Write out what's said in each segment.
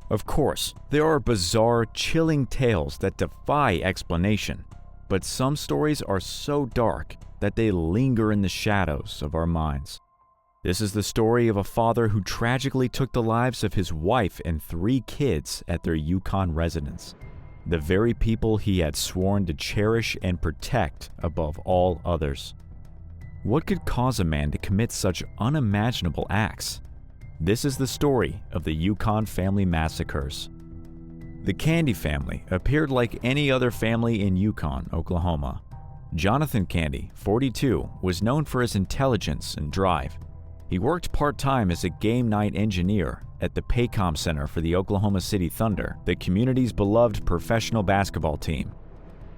Of course, there are bizarre, chilling tales that defy explanation, but some stories are so dark that they linger in the shadows of our minds. This is the story of a father who tragically took the lives of his wife and 3 kids at their Yukon residence, the very people he had sworn to cherish and protect above all others. What could cause a man to commit such unimaginable acts? This is the story of the Yukon family massacres. The Candy family appeared like any other family in Yukon, Oklahoma. Jonathan Candy, 42, was known for his intelligence and drive. He worked part-time as a game night engineer at the Paycom Center for the Oklahoma City Thunder, the community's beloved professional basketball team.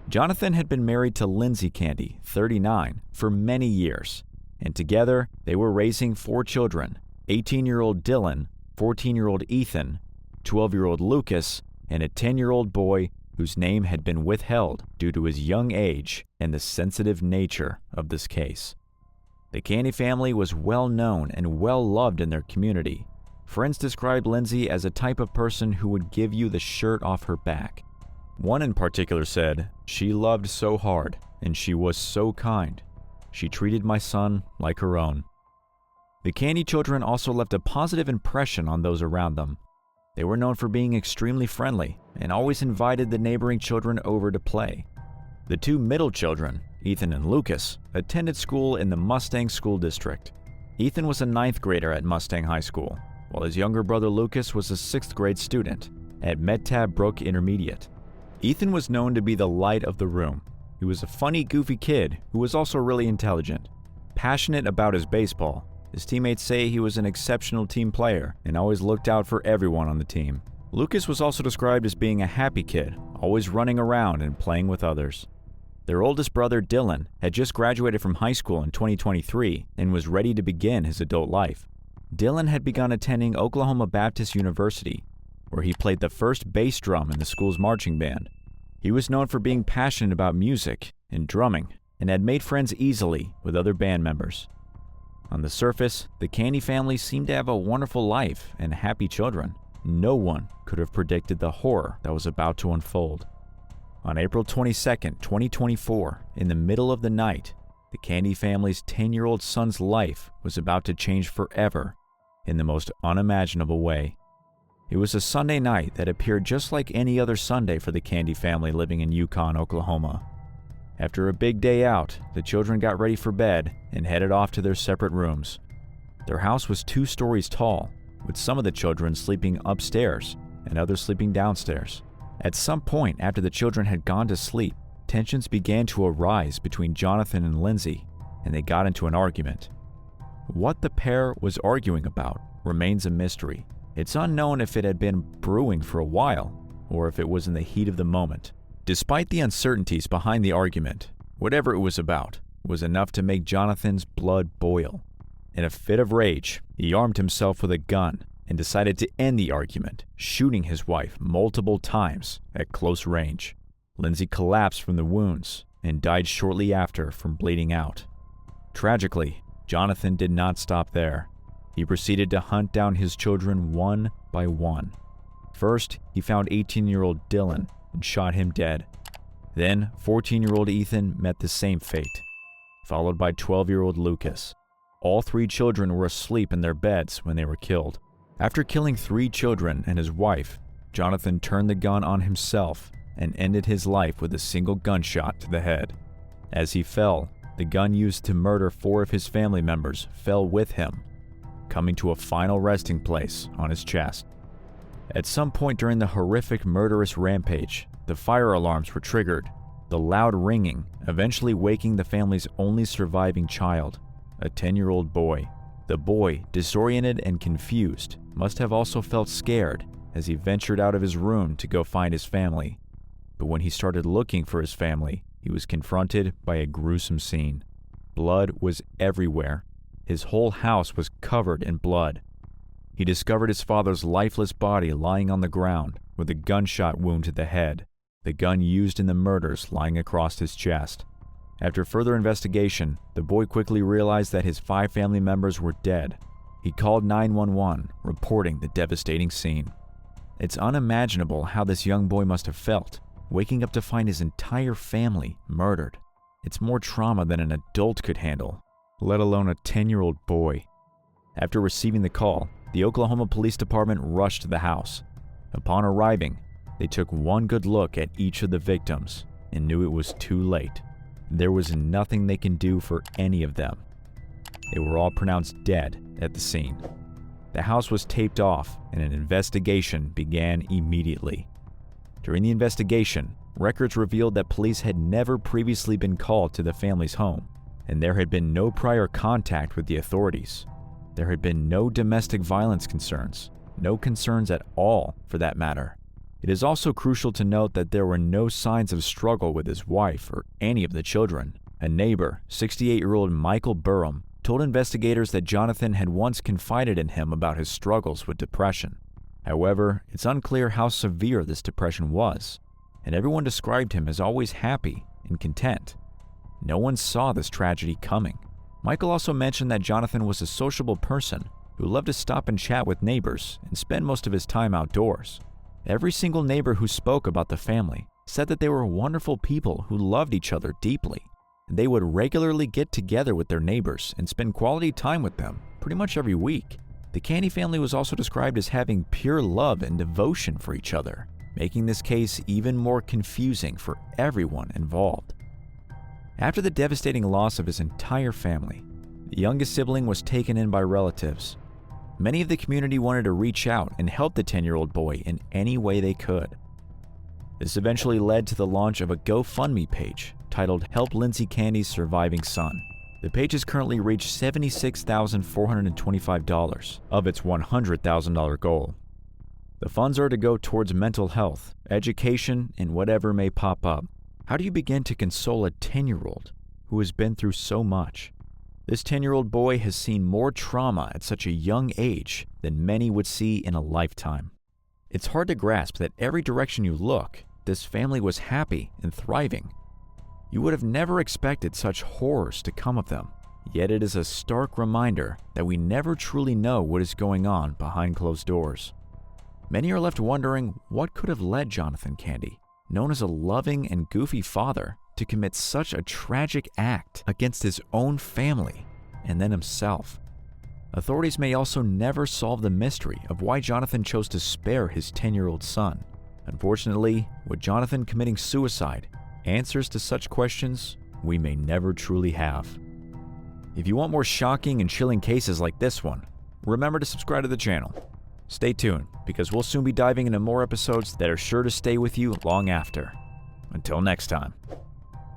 Jonathan had been married to Lindsay Candy, 39, for many years, and together they were raising 4 children, 18-year-old Dylan, 14-year-old Ethan, 12-year-old Lucas, and a 10-year-old boy whose name had been withheld due to his young age and the sensitive nature of this case. The Candy family was well known and well loved in their community. Friends described Lindsay as a type of person who would give you the shirt off her back. One in particular said, "She loved so hard, and she was so kind. She treated my son like her own." The Candy children also left a positive impression on those around them. They were known for being extremely friendly and always invited the neighboring children over to play. The 2 middle children, Ethan and Lucas, attended school in the Mustang School District. Ethan was a 9th grader at Mustang High School, while his younger brother Lucas was a 6th grade student at Medtab Brook Intermediate. Ethan was known to be the light of the room. He was a funny, goofy kid who was also really intelligent. Passionate about his baseball, his teammates say he was an exceptional team player and always looked out for everyone on the team. Lucas was also described as being a happy kid, always running around and playing with others. Their oldest brother, Dylan, had just graduated from high school in 2023 and was ready to begin his adult life. Dylan had begun attending Oklahoma Baptist University, where he played the first bass drum in the school's marching band. He was known for being passionate about music and drumming and had made friends easily with other band members. On the surface, the Candy family seemed to have a wonderful life and happy children. No one could have predicted the horror that was about to unfold. On April 22, 2024, in the middle of the night, the Candy family's 10-year-old son's life was about to change forever in the most unimaginable way. It was a Sunday night that appeared just like any other Sunday for the Candy family living in Yukon, Oklahoma. After a big day out, the children got ready for bed and headed off to their separate rooms. Their house was 2 stories tall, with some of the children sleeping upstairs and others sleeping downstairs. At some point after the children had gone to sleep, tensions began to arise between Jonathan and Lindsay, and they got into an argument. What the pair was arguing about remains a mystery. It's unknown if it had been brewing for a while, or if it was in the heat of the moment. Despite the uncertainties behind the argument, whatever it was about was enough to make Jonathan's blood boil. In a fit of rage, he armed himself with a gun and decided to end the argument, shooting his wife multiple times at close range. Lindsay collapsed from the wounds and died shortly after from bleeding out. Tragically, Jonathan did not stop there. He proceeded to hunt down his children one by one. First, he found 18-year-old Dylan and shot him dead. Then, 14-year-old Ethan met the same fate, followed by 12-year-old Lucas. All 3 children were asleep in their beds when they were killed. After killing 3 children and his wife, Jonathan turned the gun on himself and ended his life with a single gunshot to the head. As he fell, the gun used to murder 4 of his family members fell with him, coming to a final resting place on his chest. At some point during the horrific murderous rampage, the fire alarms were triggered, the loud ringing eventually waking the family's only surviving child, a 10-year-old boy. The boy, disoriented and confused, must have also felt scared as he ventured out of his room to go find his family. But when he started looking for his family, he was confronted by a gruesome scene. Blood was everywhere. His whole house was covered in blood. He discovered his father's lifeless body lying on the ground with a gunshot wound to the head, the gun used in the murders lying across his chest. After further investigation, the boy quickly realized that his 5 family members were dead. He called 911, reporting the devastating scene. It's unimaginable how this young boy must have felt, waking up to find his entire family murdered. It's more trauma than an adult could handle, let alone a 10-year-old boy. After receiving the call, the Oklahoma Police Department rushed to the house. Upon arriving, they took one good look at each of the victims and knew it was too late. There was nothing they can do for any of them. They were all pronounced dead at the scene. The house was taped off and an investigation began immediately. During the investigation, records revealed that police had never previously been called to the family's home, and there had been no prior contact with the authorities. There had been no domestic violence concerns, no concerns at all for that matter. It is also crucial to note that there were no signs of struggle with his wife or any of the children. A neighbor, 68-year-old Michael Burham, told investigators that Jonathan had once confided in him about his struggles with depression. However, it's unclear how severe this depression was, and everyone described him as always happy and content. No one saw this tragedy coming. Michael also mentioned that Jonathan was a sociable person who loved to stop and chat with neighbors and spend most of his time outdoors. Every single neighbor who spoke about the family said that they were wonderful people who loved each other deeply. They would regularly get together with their neighbors and spend quality time with them pretty much every week. The Candy family was also described as having pure love and devotion for each other, making this case even more confusing for everyone involved. After the devastating loss of his entire family, the youngest sibling was taken in by relatives. Many of the community wanted to reach out and help the 10-year-old boy in any way they could. This eventually led to the launch of a GoFundMe page titled Help Lindsay Candy's Surviving Son. The page has currently reached $76,425 of its $100,000 goal. The funds are to go towards mental health, education, and whatever may pop up. How do you begin to console a 10-year-old who has been through so much? This 10-year-old boy has seen more trauma at such a young age than many would see in a lifetime. It's hard to grasp that every direction you look, this family was happy and thriving. You would have never expected such horrors to come of them, yet it is a stark reminder that we never truly know what is going on behind closed doors. Many are left wondering what could have led Jonathan Candy, known as a loving and goofy father, to commit such a tragic act against his own family and then himself. Authorities may also never solve the mystery of why Jonathan chose to spare his 10-year-old son. Unfortunately, with Jonathan committing suicide, answers to such questions we may never truly have. If you want more shocking and chilling cases like this one, remember to subscribe to the channel. Stay tuned, because we'll soon be diving into more episodes that are sure to stay with you long after. Until next time.